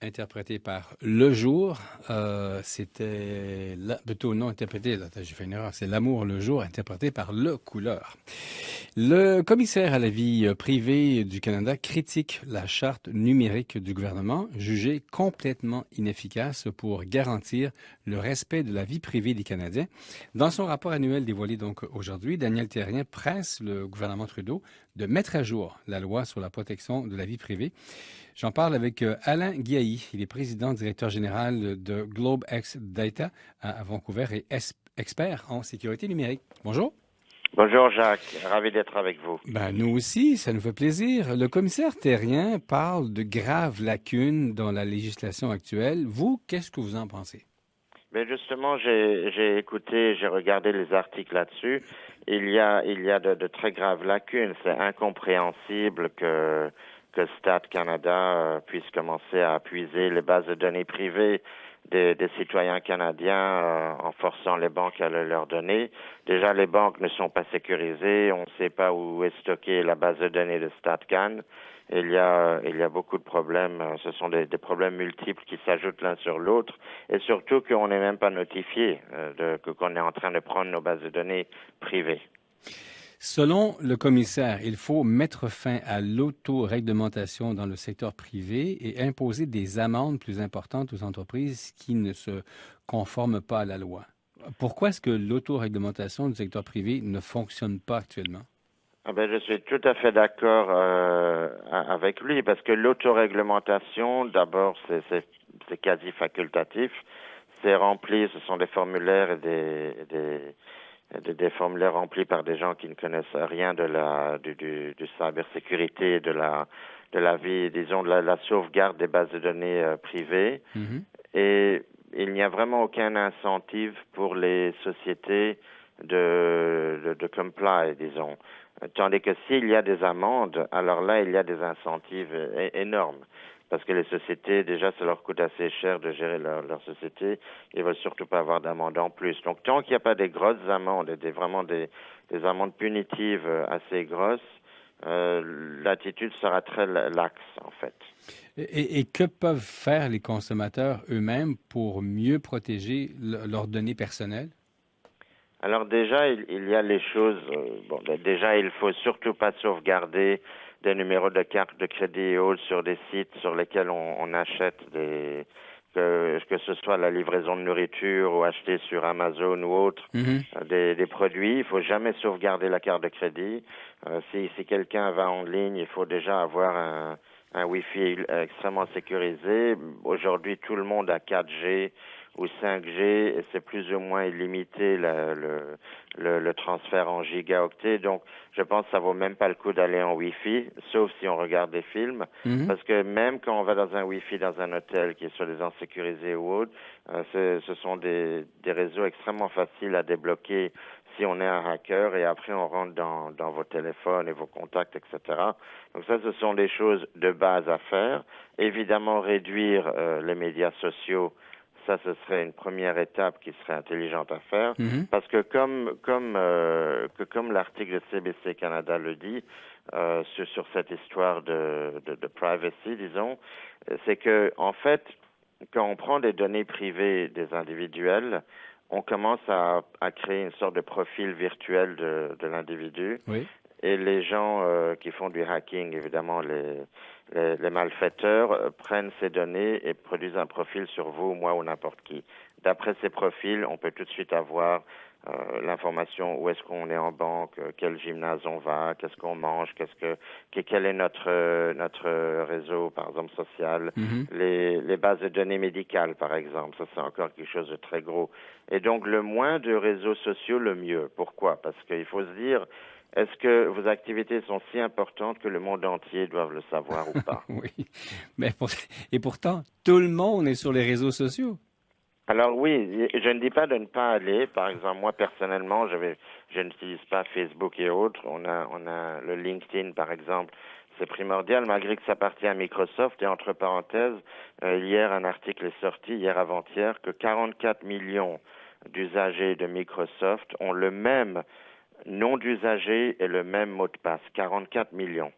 interprété par Le Jour. Plutôt non interprété, attends, j'ai fait une erreur, c'est L'amour le jour, interprété par Le Couleur. Le commissaire à la vie privée du Canada critique la charte numérique du gouvernement, jugée complètement inefficace pour garantir le respect de la vie privée des Canadiens. Dans son rapport annuel dévoilé donc aujourd'hui, Daniel Thérien presse le gouvernement Trudeau de mettre à jour la loi sur la protection de la vie privée. J'en parle avec Alain Guiailly. Il est président directeur général de GlobeX Data à Vancouver et expert en sécurité numérique. Bonjour. Bonjour Jacques, ravi d'être avec vous. Ben, nous aussi, ça nous fait plaisir. Le commissaire Thérien parle de graves lacunes dans la législation actuelle. Vous, qu'est-ce que vous en pensez? Mais justement, j'ai regardé les articles là-dessus. Il y a de très graves lacunes. C'est incompréhensible que Stat Canada puisse commencer à puiser les bases de données privées des citoyens canadiens en forçant les banques à le leur donner. Déjà, les banques ne sont pas sécurisées. On ne sait pas où est stockée la base de données de StatCan. Il y a beaucoup de problèmes. Ce sont des problèmes multiples qui s'ajoutent l'un sur l'autre. Et surtout qu'on n'est même pas notifié qu'on est en train de prendre nos bases de données privées. Selon le commissaire, il faut mettre fin à l'autoréglementation dans le secteur privé et imposer des amendes plus importantes aux entreprises qui ne se conforment pas à la loi. Pourquoi est-ce que l'autoréglementation du secteur privé ne fonctionne pas actuellement? Ah ben, je suis tout à fait d'accord avec lui parce que l'autoréglementation, d'abord, c'est quasi facultatif. C'est rempli, ce sont des formulaires et des formulaires remplis par des gens qui ne connaissent rien du cybersécurité, de la vie, disons, de la sauvegarde des bases de données privées. Mm-hmm. Et il n'y a vraiment aucun incentive pour les sociétés de comply, disons. Tandis que s'il y a des amendes, alors là, il y a des incentives énormes. Parce que les sociétés, déjà, ça leur coûte assez cher de gérer leur société. Ils veulent surtout pas avoir d'amendes en plus. Donc, tant qu'il n'y a pas des grosses amendes, vraiment des amendes punitives assez grosses, l'attitude sera très laxe, en fait. Et que peuvent faire les consommateurs eux-mêmes pour mieux protéger leurs données personnelles? Alors déjà, il y a les choses. Déjà, il faut surtout pas sauvegarder des numéros de carte de crédit et autres sur des sites sur lesquels on achète que ce soit la livraison de nourriture ou acheter sur Amazon ou autre, Mhm. des produits. Il faut jamais sauvegarder la carte de crédit. Si quelqu'un va en ligne, il faut déjà avoir un Wi-Fi extrêmement sécurisé. Aujourd'hui, tout le monde a 4G ou 5G et c'est plus ou moins illimité le transfert en gigaoctets. Donc, je pense que ça vaut même pas le coup d'aller en Wi-Fi, sauf si on regarde des films. Mhm. Parce que même quand on va dans un Wi-Fi dans un hôtel qui est soi-disant sécurisé ou autre, ce sont des réseaux extrêmement faciles à débloquer si on est un hacker et après on rentre dans vos téléphones et vos contacts, etc. Donc ça, ce sont des choses de base à faire. Évidemment, réduire les médias sociaux, ça, ce serait une première étape qui serait intelligente à faire, Mhm. parce que comme l'article de CBC Canada le dit sur cette histoire de privacy, disons, c'est que en fait, quand on prend des données privées des individuels, on commence à créer une sorte de profil virtuel de l'individu. Oui. Et les gens qui font du hacking, évidemment, les malfaiteurs, prennent ces données et produisent un profil sur vous, moi ou n'importe qui. D'après ces profils, on peut tout de suite avoir l'information où est-ce qu'on est en banque, quel gymnase on va, qu'est-ce qu'on mange, quel est notre réseau, par exemple, social, Mhm. les bases de données médicales, par exemple. Ça, c'est encore quelque chose de très gros. Et donc, le moins de réseaux sociaux, le mieux. Pourquoi? Parce qu'il faut se dire, est-ce que vos activités sont si importantes que le monde entier doit le savoir ou pas? Oui. Mais et pourtant, tout le monde est sur les réseaux sociaux. Alors oui, je ne dis pas de ne pas aller. Par exemple, moi personnellement, je n'utilise pas Facebook et autres. On a le LinkedIn, par exemple. C'est primordial, malgré que ça appartient à Microsoft. Et entre parenthèses, hier, un article est sorti, hier avant-hier, que 44 millions d'usagers de Microsoft ont le même nom d'usager et le même mot de passe. 44 millions.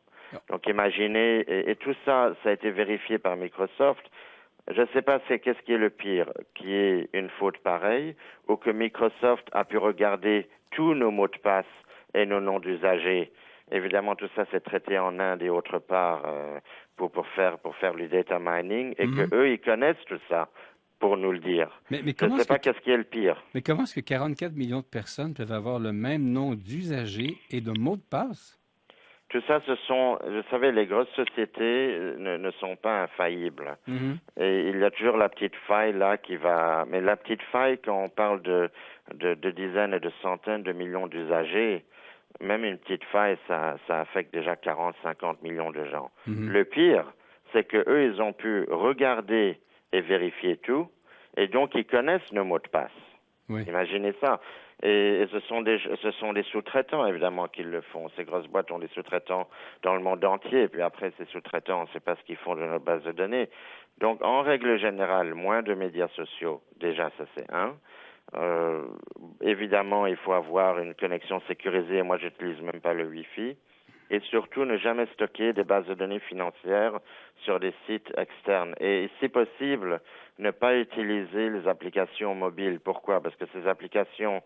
Donc imaginez, et tout ça, ça a été vérifié par Microsoft. Je ne sais pas qu'est-ce qui est le pire, qui est une faute pareille, ou que Microsoft a pu regarder tous nos mots de passe et nos noms d'usagers. Évidemment, tout ça c'est traité en Inde et autre part pour faire du data mining, et que eux ils connaissent tout ça pour nous le dire. Mais Je ne sais pas qu'est-ce qui est le pire. Mais comment est-ce que 44 millions de personnes peuvent avoir le même nom d'usager et de mot de passe? Tout ça, vous savez, les grosses sociétés ne sont pas infaillibles. Et il y a toujours la petite faille là qui va. Mais la petite faille, quand on parle de dizaines et de centaines de millions d'usagers, même une petite faille, ça affecte déjà 40, 50 millions de gens. Le pire, c'est que eux, ils ont pu regarder et vérifier tout, et donc ils connaissent nos mots de passe. Oui. Imaginez ça. Et ce sont des sous-traitants, évidemment, qui le font. Ces grosses boîtes ont des sous-traitants dans le monde entier. Et puis après, ces sous-traitants, on ne sait pas ce qu'ils font de notre base de données. Donc, en règle générale, moins de médias sociaux. Déjà, ça, c'est un. Évidemment, il faut avoir une connexion sécurisée. Moi, j'utilise même pas le Wi-Fi. Et surtout, ne jamais stocker des bases de données financières sur des sites externes. Et si possible, ne pas utiliser les applications mobiles. Pourquoi? Parce que ces applications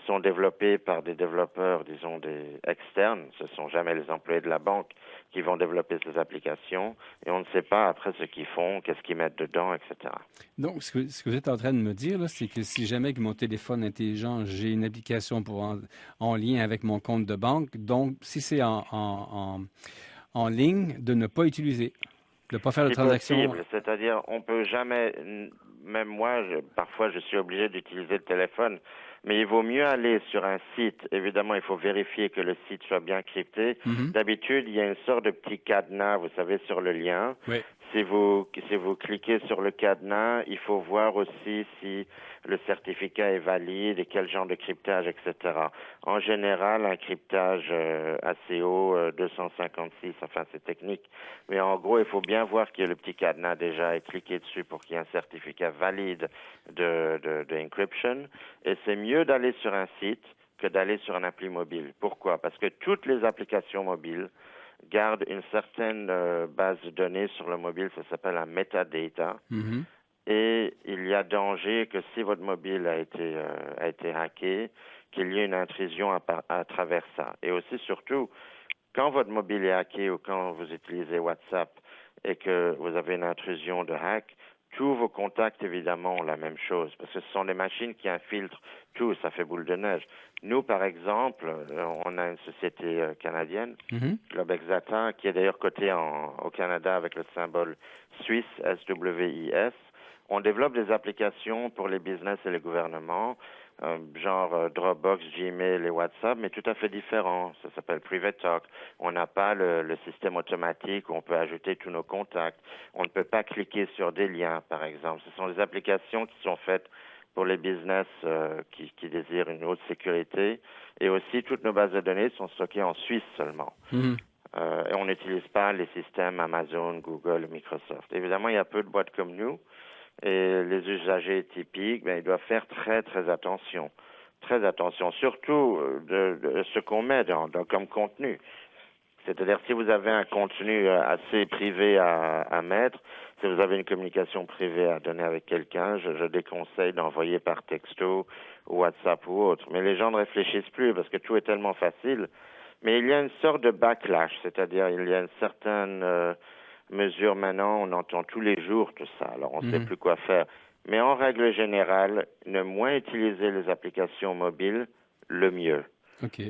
sont développées par des développeurs, disons, des externes. Ce ne sont jamais les employés de la banque qui vont développer ces applications. Et on ne sait pas après ce qu'ils font, qu'est-ce qu'ils mettent dedans, etc. Donc, ce que vous êtes en train de me dire, là, c'est que si jamais que mon téléphone intelligent, j'ai une application en lien avec mon compte de banque, donc si c'est en ligne, de ne pas utiliser, de ne pas faire de transaction. C'est possible, c'est-à-dire on peut jamais, même moi, parfois je suis obligé d'utiliser le téléphone, mais il vaut mieux aller sur un site. Évidemment, il faut vérifier que le site soit bien crypté. D'habitude, il y a une sorte de petit cadenas, vous savez, sur le lien. Oui. Si vous cliquez sur le cadenas, il faut voir aussi si le certificat est valide et quel genre de cryptage, etc. En général, un cryptage assez haut, 256, enfin c'est technique, mais en gros, il faut bien voir qu'il y a le petit cadenas déjà et cliquer dessus pour qu'il y ait un certificat valide de encryption. Et c'est mieux d'aller sur un site que d'aller sur un appli mobile. Pourquoi? Parce que toutes les applications mobiles garde une certaine base de données sur le mobile, ça s'appelle un metadata. Et il y a danger que si votre mobile a été hacké, qu'il y ait une intrusion à travers ça. Et aussi, surtout, quand votre mobile est hacké ou quand vous utilisez WhatsApp et que vous avez une intrusion de hack, tous vos contacts, évidemment, ont la même chose, parce que ce sont des machines qui infiltrent tout, ça fait boule de neige. Nous, par exemple, on a une société canadienne, Globe Exata, qui est d'ailleurs cotée au Canada avec le symbole suisse, SWIS. On développe des applications pour les business et les gouvernements, genre Dropbox, Gmail et WhatsApp, mais tout à fait différents. Ça s'appelle Private Talk. On n'a pas le système automatique où on peut ajouter tous nos contacts. On ne peut pas cliquer sur des liens, par exemple. Ce sont des applications qui sont faites pour les business qui désirent une haute sécurité. Et aussi, toutes nos bases de données sont stockées en Suisse seulement. Et on n'utilise pas les systèmes Amazon, Google, Microsoft. Évidemment, il y a peu de boîtes comme nous. Et les usagers typiques, ils doivent faire très, très attention. Très attention, surtout de ce qu'on met comme contenu. C'est-à-dire, si vous avez un contenu assez privé à mettre, si vous avez une communication privée à donner avec quelqu'un, je déconseille d'envoyer par texto, WhatsApp ou autre. Mais les gens ne réfléchissent plus parce que tout est tellement facile. Mais il y a une sorte de backlash, c'est-à-dire il y a une certaine mesure maintenant, on entend tous les jours tout ça, alors on ne sait plus quoi faire. Mais en règle générale, ne moins utiliser les applications mobiles, le mieux. OK.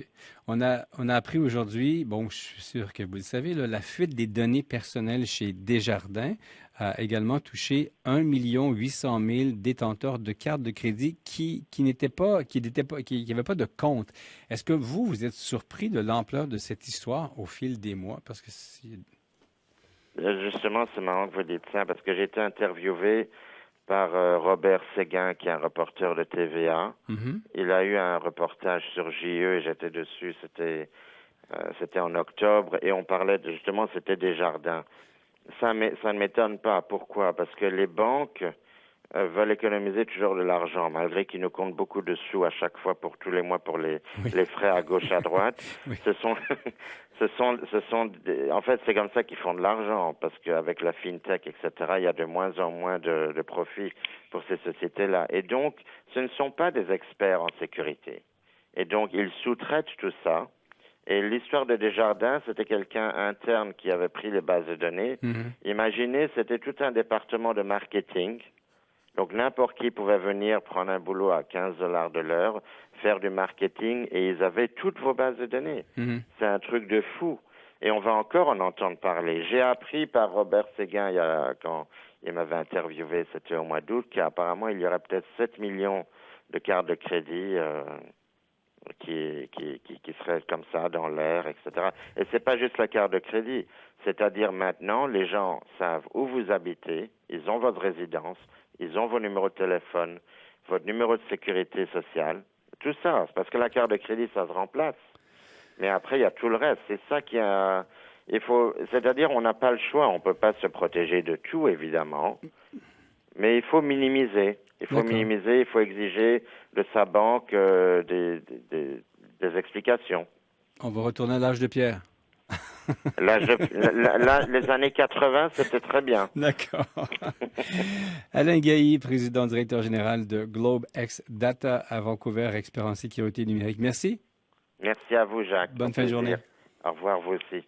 On a appris aujourd'hui, bon, je suis sûr que vous le savez, là, la fuite des données personnelles chez Desjardins a également touché 1 800 000 détenteurs de cartes de crédit qui n'avaient pas de compte. Est-ce que vous êtes surpris de l'ampleur de cette histoire au fil des mois? Parce que Justement, c'est marrant que vous dites ça, parce que j'ai été interviewé par Robert Séguin, qui est un reporter de TVA. Il a eu un reportage sur JE et j'étais dessus, c'était en octobre, et on parlait justement, c'était Desjardins. Ça ne m'étonne pas. Pourquoi? Parce que les banques veulent économiser toujours de l'argent, malgré qu'ils nous comptent beaucoup de sous à chaque fois pour tous les mois pour les frais à gauche, à droite. Oui. En fait, c'est comme ça qu'ils font de l'argent, parce qu'avec la fintech, etc., il y a de moins en moins de profit pour ces sociétés-là. Et donc, ce ne sont pas des experts en sécurité. Et donc, ils sous-traitent tout ça. Et l'histoire de Desjardins, c'était quelqu'un interne qui avait pris les bases de données. Imaginez, c'était tout un département de marketing. Donc, n'importe qui pouvait venir prendre un boulot à 15 $ de l'heure, faire du marketing, et ils avaient toutes vos bases de données. C'est un truc de fou. Et on va encore en entendre parler. J'ai appris par Robert Séguin, quand il m'avait interviewé, c'était au mois d'août, qu'apparemment, il y aurait peut-être 7 millions de cartes de crédit qui seraient comme ça dans l'air, etc. Et c'est pas juste la carte de crédit. C'est-à-dire maintenant, les gens savent où vous habitez, ils ont votre résidence, ils ont vos numéros de téléphone, votre numéro de sécurité sociale, tout ça. C'est parce que la carte de crédit, ça se remplace. Mais après, il y a tout le reste. C'est ça c'est-à-dire, on n'a pas le choix. On peut pas se protéger de tout, évidemment. Mais il faut minimiser. Il faut exiger de sa banque des explications. On va retourner à l'âge de pierre. Les années 80, c'était très bien. D'accord. Alain Gailly, président directeur général de Globe X Data à Vancouver, expert en sécurité numérique. Merci. Merci à vous, Jacques. Bonne fin de journée. Au revoir, vous aussi.